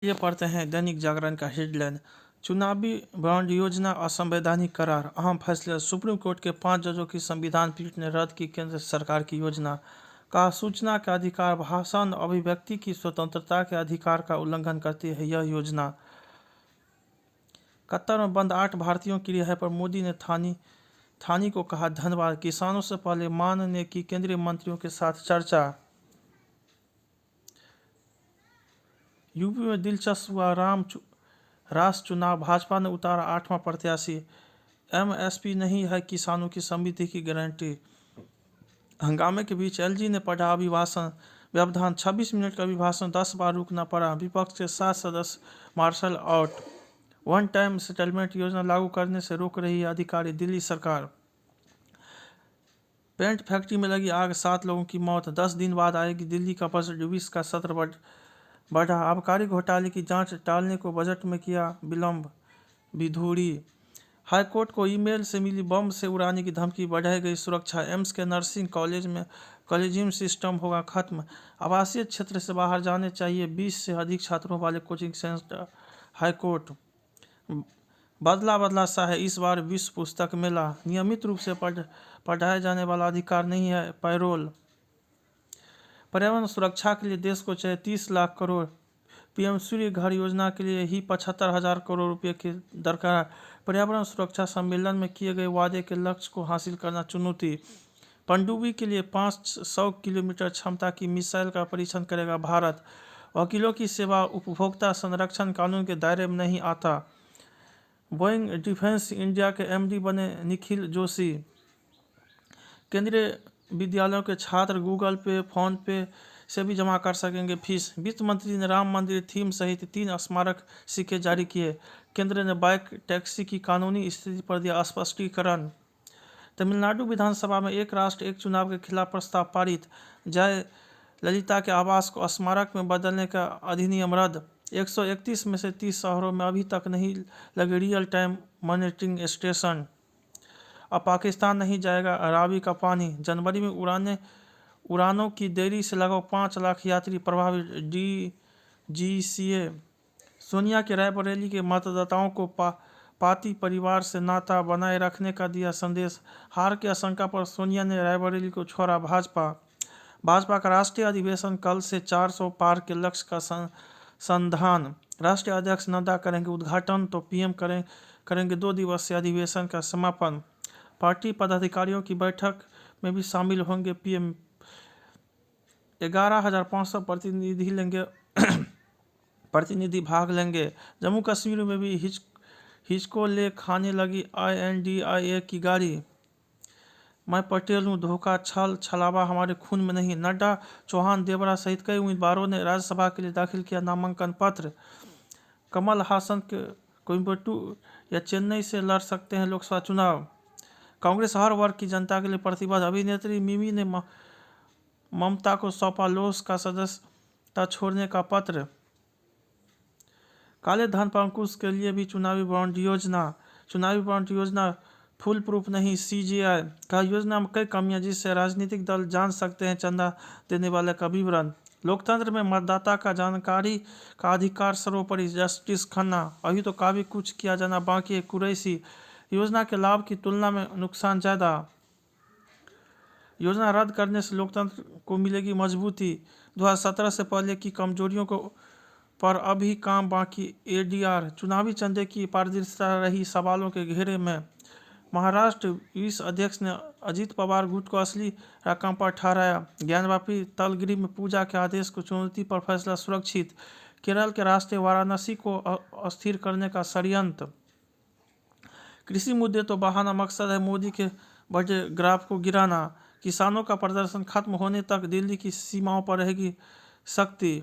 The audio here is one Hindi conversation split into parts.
ये पढ़ते हैं दैनिक जागरण का हेडलाइन। चुनावी बॉन्ड योजना असंवैधानिक करार, अहम फैसले। सुप्रीम कोर्ट के 5 जजों की संविधान पीठ ने रद्द की केंद्र सरकार की योजना। कहा, सूचना का अधिकार भाषण अभिव्यक्ति की स्वतंत्रता के अधिकार का उल्लंघन करती है यह योजना। कतर में बंद 8 भारतीयों की रिहाई पर मोदी ने थानी को कहा धन्यवाद। किसानों से पहले मान ने की केंद्रीय मंत्रियों के साथ चर्चा। यूपी में दिलचस्प हुआ राष्ट्र चुनाव, भाजपा ने उतारा 8वां प्रत्याशी। एमएसपी नहीं है किसानों की समिति की गारंटी। हंगामे के बीच एलजी ने पढ़ा अभिभाषण। व्यवधान 26 मिनट का अभिभाषण 10 बार रुकना पड़ा। विपक्ष के 7 सदस्य marshal out. One time settlement योजना लागू करने से रोक रही है अधिकारी दिल्ली सरकार। पेंट फैक्ट्री में लगी आग, 7 लोगों की मौत। 10 दिन बाद आएगी दिल्ली का बजट, 20 का सत्र बढ़ा। आबकारी घोटाले की जांच टालने को बजट में किया विलंब। विधूड़ी। हाईकोर्ट को ईमेल से मिली बम से उड़ाने की धमकी, बढ़ाई गई सुरक्षा। एम्स के नर्सिंग कॉलेज में कॉलेजियम सिस्टम होगा खत्म। आवासीय क्षेत्र से बाहर जाने चाहिए 20 से अधिक छात्रों वाले कोचिंग सेंटर। हाईकोर्ट। बदला सा है इस बार विश्व पुस्तक मेला। नियमित रूप से पढ़ाए जाने वाला अधिकार नहीं है पैरोल। पर्यावरण सुरक्षा के लिए देश को चाहिए 30 लाख करोड़। पीएम सूर्य घर योजना के लिए ही 75,000 करोड़ रुपए की दरकार। पर्यावरण सुरक्षा सम्मेलन में किए गए वादे के लक्ष्य को हासिल करना चुनौती। पनडुब्बी के लिए 500 किलोमीटर क्षमता की मिसाइल का परीक्षण करेगा भारत। वकीलों की सेवा उपभोक्ता संरक्षण कानून के दायरे में नहीं आता। बोइंग डिफेंस इंडिया के एमडी बने निखिल जोशी। केंद्रीय विद्यालयों के छात्र गूगल पे, फोन पे से भी जमा कर सकेंगे फीस। वित्त मंत्री ने राम मंदिर थीम सहित 3 स्मारक सिक्के जारी किए। केंद्र ने बाइक टैक्सी की कानूनी स्थिति पर दिया स्पष्टीकरण। तमिलनाडु विधानसभा में एक राष्ट्र एक चुनाव के खिलाफ प्रस्ताव पारित। जयललिता के आवास को स्मारक में बदलने का अधिनियम रद्द। 131 में से 30 शहरों में अभी तक नहीं लगे रियल टाइम मॉनिटरिंग स्टेशन। अब पाकिस्तान नहीं जाएगा रावी का पानी। जनवरी में उड़ानों की देरी से लगभग 5 लाख यात्री प्रभावित। डीजीसीए। सोनिया के रायबरेली के मतदाताओं को पाती परिवार से नाता बनाए रखने का दिया संदेश। हार की आशंका पर सोनिया ने रायबरेली को छोड़ा भाजपा का राष्ट्रीय अधिवेशन कल से 400 पार के लक्ष्य का संधान। राष्ट्रीय अध्यक्ष नड्डा करेंगे उद्घाटन तो पीएम करेंगे 2 दिवसीय अधिवेशन का समापन। पार्टी पदाधिकारियों की बैठक में भी शामिल होंगे पीएम। 11,500 प्रतिनिधि भाग लेंगे। जम्मू कश्मीर में भी हिचको ले खाने लगी INDIA की गाड़ी। मैं पटेल हूँ, धोखा छलावा हमारे खून में नहीं। नड्डा, चौहान, देवरा सहित कई उम्मीदवारों ने राज्यसभा के लिए दाखिल किया नामांकन पत्र। कमल हासन कोयम्बटूर या चेन्नई से लड़ सकते हैं लोकसभा चुनाव। कांग्रेस हर वर्ग की जनता के लिए प्रतिबद्ध। अभिनेत्री मिमी ने ममता को सौंपा लोस का सदस्यता छोड़ने का पत्र। काले धन पर अंकुश के लिए भी चुनावी बॉन्ड योजना फुल प्रूफ नहीं। CGI का योजना में कई कमियां जिससे राजनीतिक दल जान सकते हैं चंदा देने वाले का विवरण। लोकतंत्र में मतदाता का जानकारी का अधिकार सर्वोपरि। जस्टिस खन्ना। अभी तो काफी कुछ किया जाना बाकी है। कुरैशी। योजना के लाभ की तुलना में नुकसान ज्यादा। योजना रद्द करने से लोकतंत्र को मिलेगी मजबूती। 2017 से पहले की कमजोरियों को पर अभी काम बाकी। ADR। चुनावी चंदे की पारदर्शिता रही सवालों के घेरे में। महाराष्ट्र विस अध्यक्ष ने अजित पवार गुट को असली रकम पर ठहराया। ज्ञानवापी तलगिरी में पूजा के आदेश को चुनौती पर फैसला सुरक्षित। केरल के रास्ते वाराणसी को अस्थिर करने का षड्यंत्र। कृषि मुद्दे तो बहाना, मकसद है मोदी के बढ़े ग्राफ को गिराना। किसानों का प्रदर्शन खत्म होने तक दिल्ली की सीमाओं पर रहेगी सख्ती।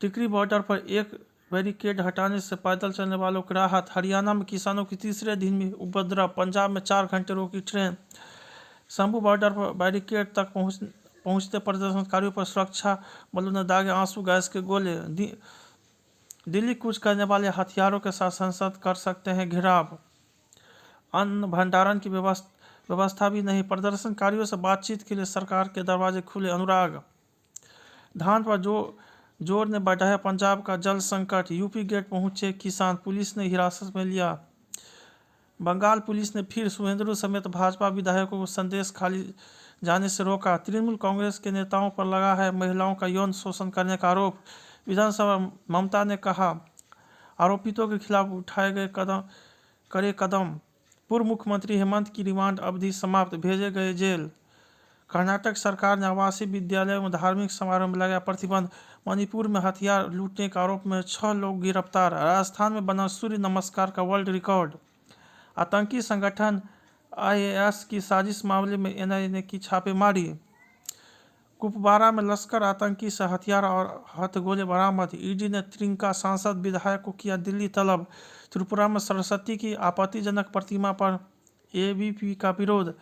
टिकरी बॉर्डर पर एक बैरिकेड हटाने से पैदल चलने वालों को राहत। हरियाणा में किसानों की तीसरे दिन भी उपद्रव। पंजाब में 4 घंटे रोकी ट्रेन। शंभू बॉर्डर पर बैरिकेड तक पहुंचते प्रदर्शनकारियों पर सुरक्षा बलों ने दागे आंसू गैस के गोले। दिल्ली कूच करने वाले हथियारों के साथ संसद कर सकते हैं घेराव। अन्न भंडारण की व्यवस्था भी नहीं। प्रदर्शनकारियों से बातचीत के लिए सरकार के दरवाजे खुले। अनुराग। धान पर जोर ने बढ़ाया पंजाब का जल संकट, यूपी गेट पहुंचे किसान, पुलिस ने हिरासत में लिया। बंगाल पुलिस ने फिर सुवेंदु समेत भाजपा विधायकों को संदेश खाली जाने से रोका। तृणमूल कांग्रेस के नेताओं पर लगा है महिलाओं का यौन शोषण करने का आरोप। विधानसभा ममता ने कहा, आरोपितों के खिलाफ उठाए गए कदम। पूर्व मुख्यमंत्री हेमंत की रिमांड अवधि समाप्त, भेजे गए जेल। कर्नाटक सरकार ने आवासीय विद्यालयों में धार्मिक समारोह में लगाया प्रतिबंध। मणिपुर में हथियार लूटने के आरोप में 6 लोग गिरफ्तार। राजस्थान में बना सूर्य नमस्कार का वर्ल्ड रिकॉर्ड। आतंकी संगठन IS की साजिश मामले में NIA ने की छापेमारी। कुपवारा में लश्कर आतंकी से हथियार और हथगोले बरामद। ED ने त्रिंका सांसद विधायक को किया दिल्ली तलब। त्रिपुरा में सरस्वती की आपत्तिजनक प्रतिमा पर ABP का विरोध।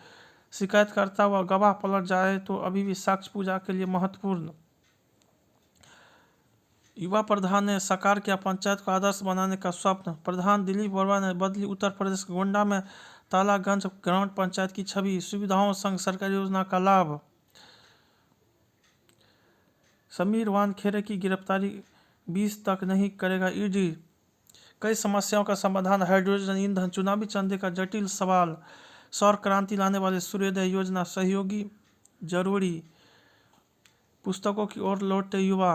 शिकायतकर्ता व गवाह पलट जाए तो अभी भी साक्ष्य पूजा के लिए महत्वपूर्ण। युवा प्रधान ने साकार किया पंचायत को आदर्श बनाने का स्वप्न। प्रधान दिलीप वर्मा ने बदली उत्तर प्रदेश के गोंडा में तालागंज ग्राम पंचायत की छवि। सुविधाओं संग सरकारी योजना का लाभ। समीर वानखेड़े की गिरफ्तारी 20 तक नहीं करेगा ED। कई समस्याओं का समाधान हाइड्रोजन ईंधन, चुनावी चंदे का जटिल सवाल। सौर क्रांति लाने वाले सूर्योदय योजना सहयोगी जरूरी। पुस्तकों की ओर लौटे युवा,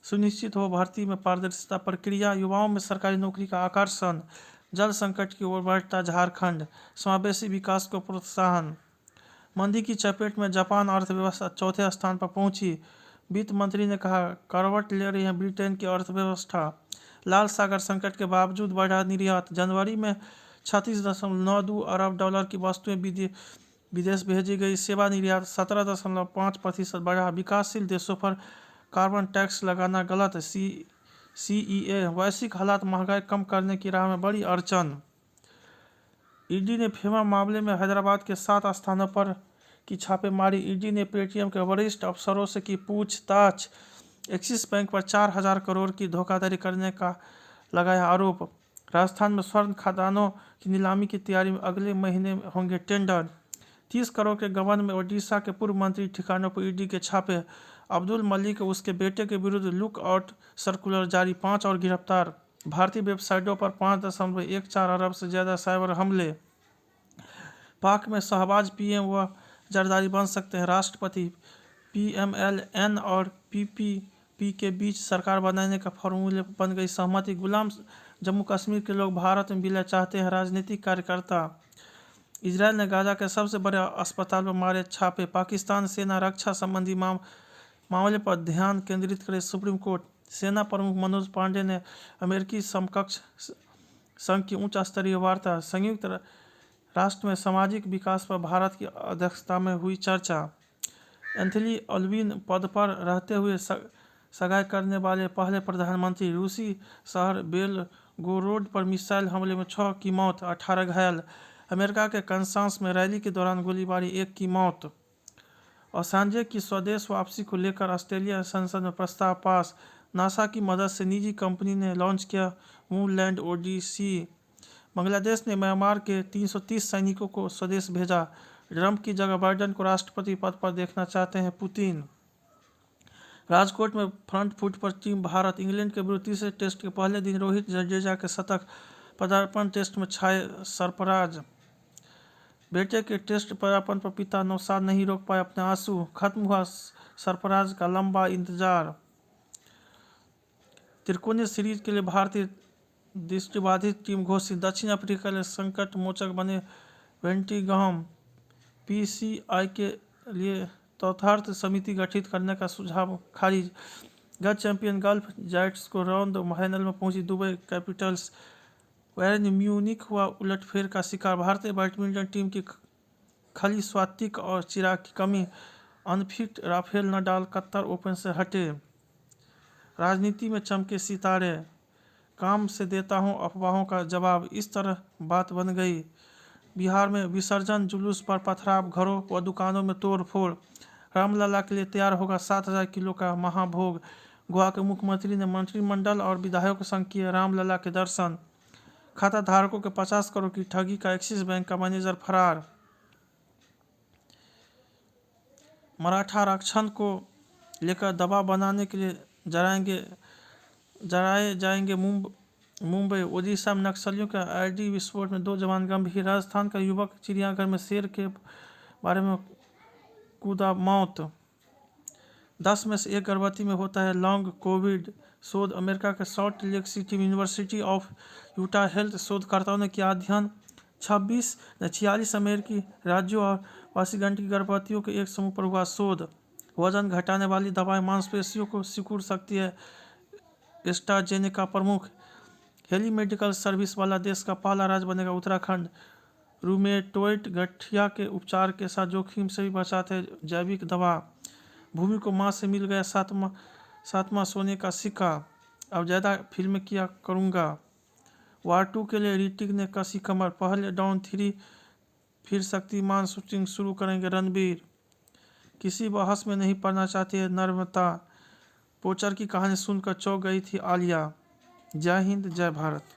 सुनिश्चित हो भर्ती में पारदर्शिता प्रक्रिया। युवाओं में सरकारी नौकरी का आकर्षण। जल संकट की ओर बढ़ता झारखंड, समावेशी विकास को प्रोत्साहन। मंदी की चपेट में जापान, अर्थव्यवस्था चौथे स्थान पर पहुंची। वित्त मंत्री ने कहा, करवट ले रही है ब्रिटेन की अर्थव्यवस्था। लाल सागर संकट के बावजूद बढ़ा निर्यात। जनवरी में 36.92 अरब डॉलर की वस्तुएं विदेश भेजी गई। सेवा निर्यात 17.5% बढ़ा। विकासशील देशों पर कार्बन टैक्स लगाना गलत। CEA, वैश्विक हालात महंगाई कम करने की राह में बड़ी अड़चन। ED ने फेमा मामले में हैदराबाद के 7 स्थानों पर की छापेमारी। ED ने पेटीएम के वरिष्ठ अफसरों से की पूछताछ। एक्सिस बैंक पर 4,000 करोड़ की धोखाधड़ी करने का लगाया आरोप। राजस्थान में स्वर्ण खदानों की नीलामी की तैयारी में अगले महीने होंगे टेंडर। 30 करोड़ के गबन में ओडिशा के पूर्व मंत्री ठिकानों पर ED के छापे। अब्दुल मलिक और उसके बेटे के विरुद्ध लुक आउट सर्कुलर जारी, 5 और गिरफ्तार। भारतीय वेबसाइटों पर 5.14 अरब से ज़्यादा साइबर हमले। पाक में शहबाज PM व जरदारी बन सकते हैं राष्ट्रपति। PMLN और PPP के बीच सरकार बनाने का फॉर्मूले बन गई सहमति। गुलाम जम्मू कश्मीर के लोग भारत में विलय चाहते हैं राजनीतिक कार्यकर्ता। इजरायल ने गाजा के सबसे बड़े अस्पताल पर मारे छापे। पाकिस्तान सेना रक्षा संबंधी मामले पर ध्यान केंद्रित करे सुप्रीम कोर्ट। सेना प्रमुख मनोज पांडे ने अमेरिकी समकक्ष संघ की उच्च स्तरीय वार्ता। संयुक्त राष्ट्र में सामाजिक विकास पर भारत की अध्यक्षता में हुई चर्चा। एंथनी अल्विन पद पर रहते हुए सगाई करने वाले पहले प्रधानमंत्री। रूसी शहर बेलगोरोड पर मिसाइल हमले में 6 की मौत, 18 घायल। अमेरिका के कंसास में रैली के दौरान गोलीबारी, 1 की मौत। असांजे की स्वदेश वापसी को लेकर ऑस्ट्रेलिया संसद में प्रस्ताव पास। नासा की मदद से निजी कंपनी ने लॉन्च किया मूनलैंड ओडिसी। बांग्लादेश ने म्यांमार के 330 सैनिकों को स्वदेश भेजा। ट्रंप की जगह बाइडेन को राष्ट्रपति पद पर देखना चाहते हैं पुतिन। राजकोट में फ्रंट फुट पर टीम भारत। इंग्लैंड के विरुद्ध तीसरे टेस्ट के पहले दिन रोहित जडेजा के शतक। पदार्पण टेस्ट में छाए सरफराज। बेटे के टेस्ट पदार्पण पर पिता नौशाद नहीं रोक पाए अपने आंसू। खत्म हुआ सरफराज का लंबा इंतजार। त्रिकोणीय सीरीज के लिए भारतीय दृष्टिबाधित टीम घोषित। दक्षिण अफ्रीका के संकट मोचक बने वेंटिंगहम। PCI के लिए तथार्थ समिति गठित करने का सुझाव खारिज। गत चैंपियन गल्फ जायंट्स को राउंड फाइनल में पहुंची दुबई कैपिटल्स। बायर्न म्यूनिख हुआ उलटफेर का शिकार। भारतीय बैडमिंटन टीम की खली स्वातिक और चिराग की कमी। Unfit Rafael Nadal Qatar open से हटे। राजनीति में चमके सितारे। काम से देता हूं अफवाहों का जवाब, इस तरह बात बन गई। बिहार में विसर्जन जुलूस पर पथराव, घरों व दुकानों में तोड़फोड़। रामलला के लिए तैयार होगा 7,000 किलो का महाभोग। गोवा के मुख्यमंत्री ने मंत्रिमंडल और विधायकों संग किए रामलला के दर्शन। खाता धारकों के 50 करोड़ की ठगी का एक्सिस बैंक का मैनेजर फरार। मराठा आरक्षण को लेकर दबाव बनाने के लिए जराए जाएंगे मुंबई। ओडिशा में नक्सलियों के आईडी विस्फोट में 2 जवान गंभीर। राजस्थान का युवक चिड़ियाघर में शेर के बारे में कूदा, मौत। 10 में से 1 गर्भवती में होता है लॉन्ग कोविड। शोध अमेरिका के salt lake city university of Utah health शोधकर्ताओं ने किया अध्ययन। 46 अमेरिकी राज्यों और वाशिंगटन की गर्भवतियों के एक समूह पर हुआ शोध। वजन घटाने वाली दवाएं मांसपेशियों को सिकुड़ सकती है। एस्ट्राजेनेका प्रमुख। हेली मेडिकल सर्विस वाला देश का पहला राज्य बनेगा उत्तराखंड। रूमेटोइड गठिया के उपचार के साथ जोखिम से भी बचाते हैं जैविक दवा। भूमि को मां से मिल गया सातवां सोने का सिक्का। अब ज़्यादा फिल्म किया करूँगा। वार 2 के लिए ऋतिक ने कसी कमर। पहले डॉन 3 फिर शक्तिमान शूटिंग शुरू करेंगे रणबीर। किसी बहस में नहीं पड़ना चाहती है नम्रता। पोचर की कहानी सुनकर चौंक गई थी आलिया। जय हिंद, जय भारत।